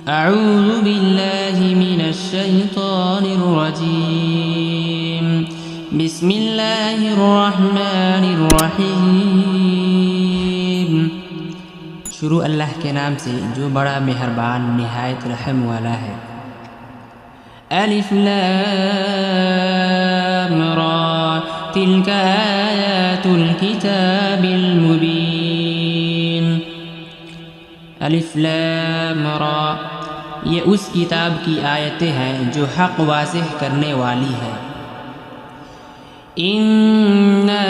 أعوذ بالله من الشيطان الرجيم بسم الله الرحمن الرحيم شروع اللہ کے نام سے جو بڑا مہربان نہایت رحم والا ہے۔ الف لام را تلك آیات الكتاب المبین۔ الف لام را یہ اس کتاب کی آیتیں ہیں جو حق واضح کرنے والی ہے۔ اِنَّا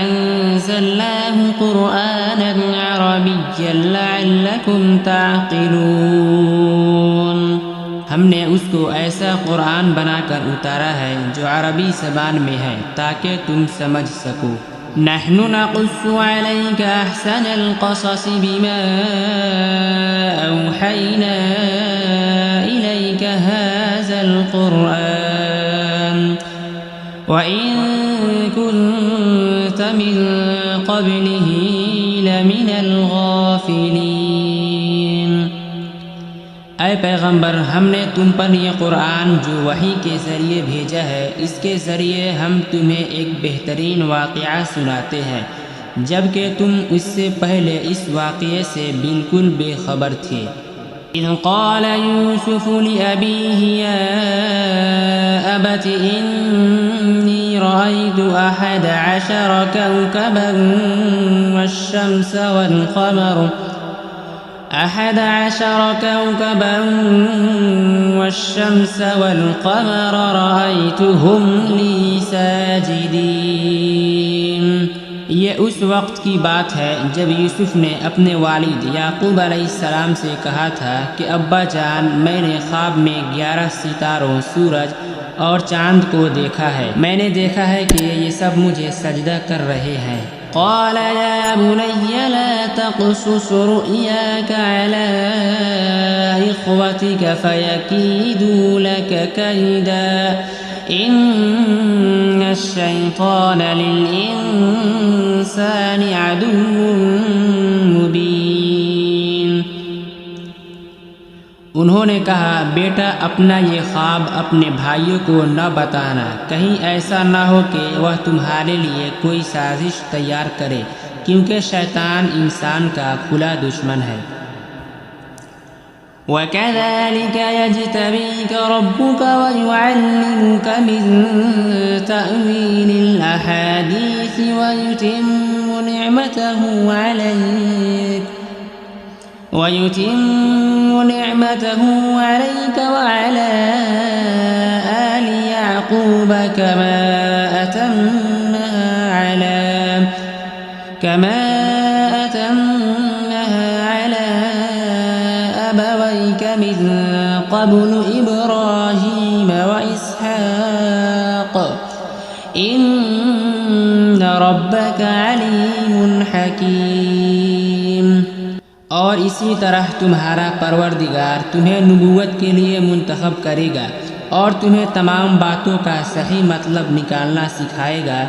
أَنزَلْنَاهُ قُرْآنًا عَرَبِيًّا لَعَلَّكُمْ تَعْقِلُونَ ہم نے اس کو ایسا قرآن بنا کر اتارا ہے جو عربی زبان میں ہے تاکہ تم سمجھ سکو۔ نحن نقص عليك أحسن القصص بما أوحينا إليك هذا القرآن وإن كنت من قبله لمن الغافلين۔ اے پیغمبر ہم نے تم پر یہ قرآن جو وحی کے ذریعے بھیجا ہے اس کے ذریعے ہم تمہیں ایک بہترین واقعہ سناتے ہیں جبکہ تم اس سے پہلے اس واقعے سے بالکل بے خبر تھے۔ اذ قال یوسف لأبیہ یا ابت انی رأیت 11 کوكبا والشمس والقمر 11 كوكبا والشمس والقمر رأيتهم لي ساجدين۔ یہ اس وقت کی بات ہے جب یوسف نے اپنے والد یعقوب علیہ السلام سے کہا تھا کہ ابا جان میں نے خواب میں 11 ستاروں، سورج اور چاند کو دیکھا ہے، میں نے دیکھا ہے کہ یہ سب مجھے سجدہ کر رہے ہیں۔ قال يا بني لا تقصص رؤياك على إخوتك فيكيدوا لك كيدا إن الشيطان للإنسان عدو مبين۔ انہوں نے کہا بیٹا اپنا یہ خواب اپنے بھائیوں کو نہ بتانا، کہیں ایسا نہ ہو کہ وہ تمہارے لیے کوئی سازش تیار کرے، کیونکہ شیطان انسان کا کھلا دشمن ہے۔ وَكَذَلِكَ يَجْتَبِيكَ رَبُّكَ وَيُعَلِّمُكَ مِن تَأْوِيلِ الْأَحَادِيثِ وَيُتِمُّ نعمته عليك وعلى آل يعقوب كما أتمها على أبويك من قبل إبراهيم وإسحاق إن ربك عليم حكيم۔ اور اسی طرح تمہارا پروردگار تمہیں نبوت کے لیے منتخب کرے گا اور تمہیں تمام باتوں کا صحیح مطلب نکالنا سکھائے گا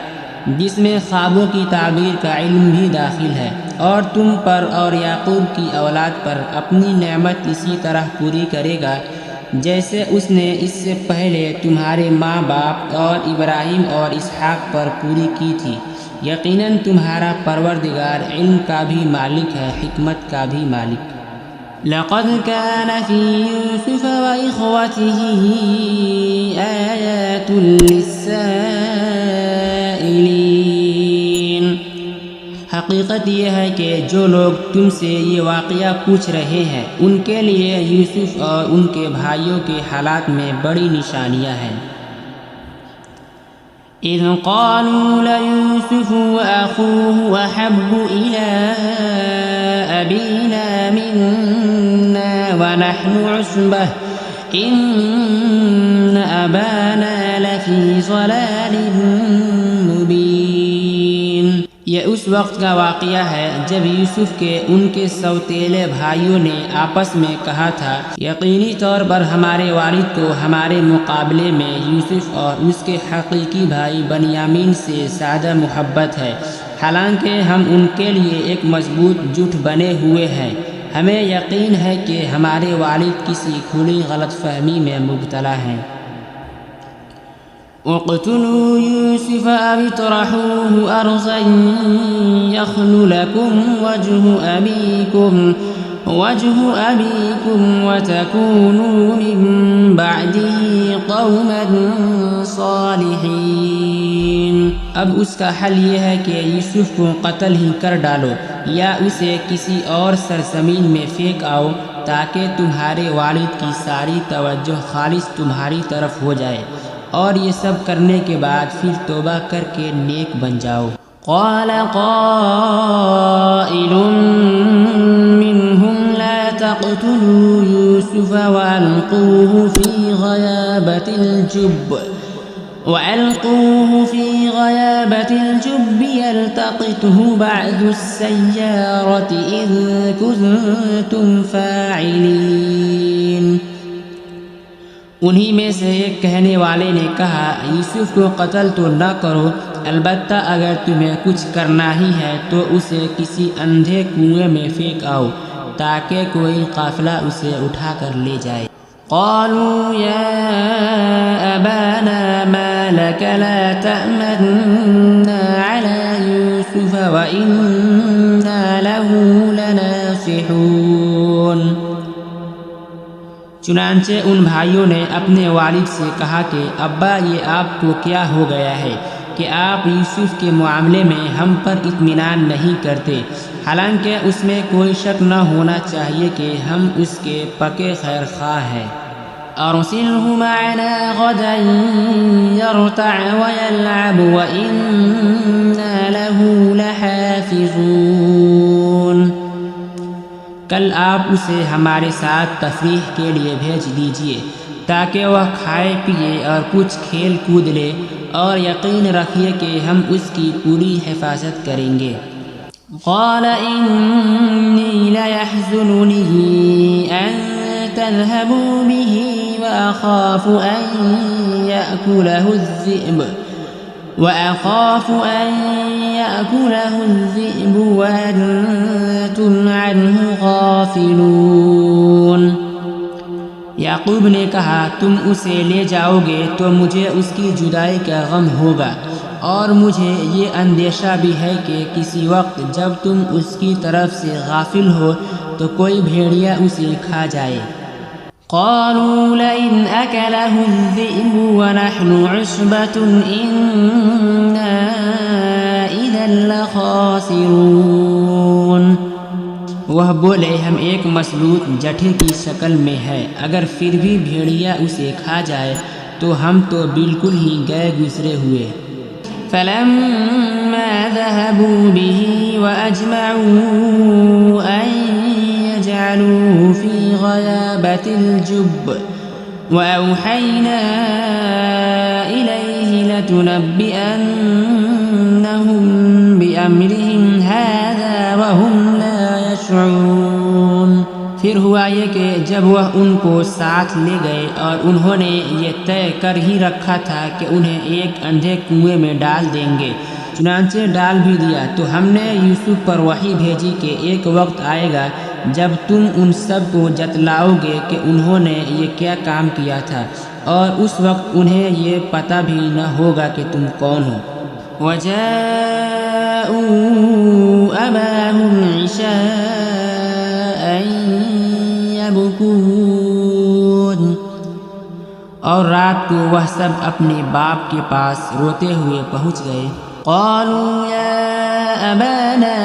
جس میں خوابوں کی تعبیر کا علم بھی داخل ہے، اور تم پر اور یعقوب کی اولاد پر اپنی نعمت اسی طرح پوری کرے گا جیسے اس نے اس سے پہلے تمہارے ماں باپ اور ابراہیم اور اسحاق پر پوری کی تھی۔ یقیناً تمہارا پروردگار علم کا بھی مالک ہے، حکمت کا بھی مالک۔ لقد كان في يوسف وإخوته آيات للسائلين۔ حقیقت یہ ہے کہ جو لوگ تم سے یہ واقعہ پوچھ رہے ہیں ان کے لیے یوسف اور ان کے بھائیوں کے حالات میں بڑی نشانیاں ہیں۔ اذ قالوا ليوسف وأخوه أحب إلى أبينا منا ونحن عصبة إن أبانا لفي ضلال مبين۔ یہ اس وقت کا واقعہ ہے جب یوسف کے ان کے سوتیلے بھائیوں نے آپس میں کہا تھا یقینی طور پر ہمارے والد کو ہمارے مقابلے میں یوسف اور اس کے حقیقی بھائی بنیامین سے زیادہ محبت ہے، حالانکہ ہم ان کے لیے ایک مضبوط جٹ بنے ہوئے ہیں۔ ہمیں یقین ہے کہ ہمارے والد کسی کھلی غلط فہمی میں مبتلا ہیں۔ اقتلوا یوسف او اطرحوه ارضا یخل لکم وجه ابیکم وتکونوا من بعده قوما صالحین۔ اب اس کا حل یہ ہے کہ یوسف کو قتل ہی کر ڈالو یا اسے کسی اور سرزمین میں پھینک آؤ تاکہ تمہارے والد کی ساری توجہ خالص تمہاری طرف ہو جائے، اور یہ سب کرنے کے بعد پھر توبہ کر کے نیک بن جاؤ۔ قال قائل منهم لا تقتلوا يوسف وألقوه في غيابة الجب يلتقطه بعض السيارة إن كنتم فاعلين۔ انہی میں سے ایک کہنے والے نے کہا، یوسف کو قتل تو نہ کرو، البتہ اگر تمہیں کچھ کرنا ہی ہے تو اسے کسی اندھے کنویں میں پھینک آؤ تاکہ کوئی قافلہ اسے اٹھا کر لے جائے۔ قالوا يا أبانا ما لك لا تأمنا على يوسف وإنا له لناصحون۔ چنانچہ ان بھائیوں نے اپنے والد سے کہا کہ ابا، یہ آپ کو کیا ہو گیا ہے کہ آپ یوسف کے معاملے میں ہم پر اطمینان نہیں کرتے، حالانکہ اس میں کوئی شک نہ ہونا چاہیے کہ ہم اس کے پکے خیر خواہ ہیں۔ ارسلہ معنا غدا یرتع ویلعب وإنا له لحافظون۔ کل آپ اسے ہمارے ساتھ تفریح کے لیے بھیج دیجیے تاکہ وہ کھائے پیے اور کچھ کھیل کود لے، اور یقین رکھیے کہ ہم اس کی پوری حفاظت کریں گے۔ قال انی لیحزننی ان تذهبوا به وأخاف أن يأكله الذئب وأنتم عنه غافلون۔ یعقوب نے کہا، تم اسے لے جاؤ گے تو مجھے اس کی جدائی کا غم ہوگا، اور مجھے یہ اندیشہ بھی ہے کہ کسی وقت جب تم اس کی طرف سے غافل ہو تو کوئی بھیڑیا اسے کھا جائے۔ قالوا لئن أكله الذئب ونحن عصبة إنا إذا لخاسرون۔ وہ بولے، ہم ایک مسلوط جٹھے کی شکل میں ہے، اگر پھر بھی بھیڑیا اسے کھا جائے تو ہم تو بالکل ہی گئے گزرے ہوئے۔ فلما ذهبوا به وأجمعوا أن يجعلوه في غيابة الجب وأوحينا إليه لتنبئنهم بأمرهم هذا وهم لا يشعرون۔ پھر ہوا یہ کہ جب وہ ان کو ساتھ لے گئے اور انہوں نے یہ طے کر ہی رکھا تھا کہ انہیں ایک اندھے کنویں میں ڈال دیں گے، چنانچہ ڈال بھی دیا، تو ہم نے یوسف پر وحی بھیجی کہ ایک وقت آئے گا جب تم ان سب کو جتلاؤ گے کہ انہوں نے یہ کیا کام کیا تھا، اور اس وقت انہیں یہ پتہ بھی نہ ہوگا کہ تم کون ہو۔ وَجَاءُوا أَبَاهُمْ عِشَاءً يَبْكُونَ۔ اور رات کو وہ سب اپنے باپ کے پاس روتے ہوئے پہنچ گئے۔ قالوا يا أبانا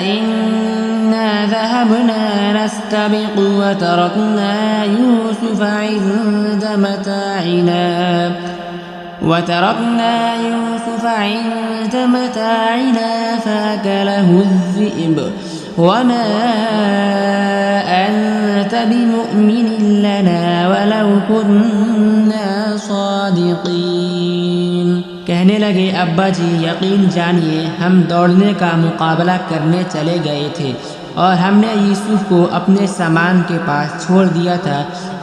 إنا ذهبنا نستبق وتركنا يوسف عند متاعنا فأكله الذئب وما أنت بمؤمن لنا ولو كنا صادقين۔ کہنے لگے، ابا جی یقین جانیے ہم دوڑنے کا مقابلہ کرنے چلے گئے تھے اور ہم نے یوسف کو اپنے سامان کے پاس چھوڑ دیا تھا،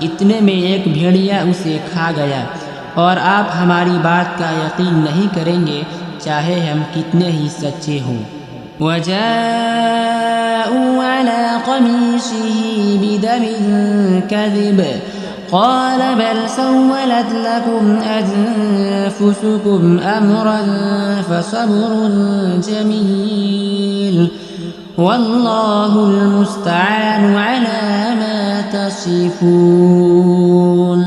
اتنے میں ایک بھیڑیا اسے کھا گیا، اور آپ ہماری بات کا یقین نہیں کریں گے چاہے ہم کتنے ہی سچے ہوں۔ وجاءوا على قميصه بدم كذب قال بل سولت لكم أنفسكم أمرا فصبر جميل والله المستعان على ما تصفون۔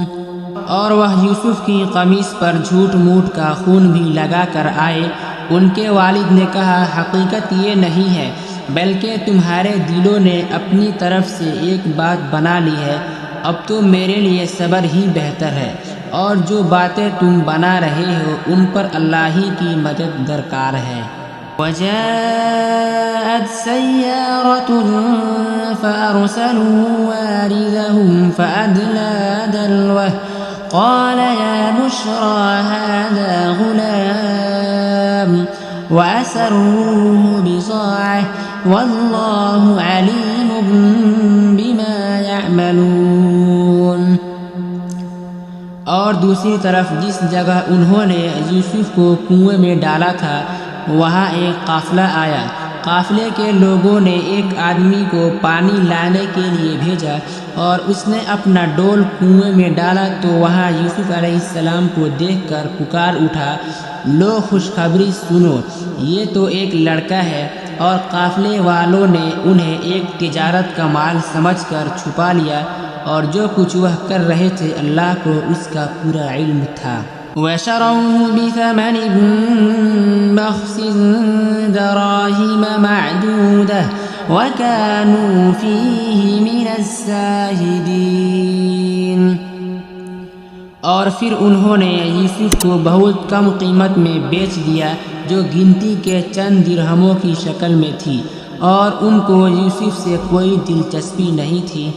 اور وہ یوسف کی قمیص پر جھوٹ موٹ کا خون بھی لگا کر آئے۔ ان کے والد نے کہا حقیقت یہ نہیں ہے بلکہ تمہارے دلوں نے اپنی طرف سے ایک بات بنا لی ہے، اب تو میرے لیے صبر ہی بہتر ہے، اور جو باتیں تم بنا رہے ہو ان پر اللہ ہی کی مدد درکار ہے۔ وجاءت سيارة فأرسلوا واردهم فأدلى دلوه قال يا بشرى هذا غلام وأسروه بضاعة والله عليم بما يعملون۔ اور دوسری طرف جس جگہ انہوں نے یوسف کو کنویں میں ڈالا تھا وہاں ایک قافلہ آیا۔ قافلے کے لوگوں نے ایک آدمی کو پانی لانے کے لیے بھیجا اور اس نے اپنا ڈول کنویں میں ڈالا تو وہاں یوسف علیہ السلام کو دیکھ کر پکار اٹھا، لو خوشخبری سنو، یہ تو ایک لڑکا ہے۔ اور قافلے والوں نے انہیں ایک تجارت کا مال سمجھ کر چھپا لیا، اور جو کچھ وہ کر رہے تھے اللہ کو اس کا پورا علم تھا۔ وَشَرَوْهُ بِثَمَنٍ بَخْسٍ دَرَاهِمَ مَعْدُودَةٍ وَكَانُوا فِيهِ مِنَ الزَّاهِدِينَ۔ اور پھر انہوں نے یوسف کو بہت کم قیمت میں بیچ دیا جو گنتی کے چند درہموں کی شکل میں تھی، اور ان کو یوسف سے کوئی دلچسپی نہیں تھی۔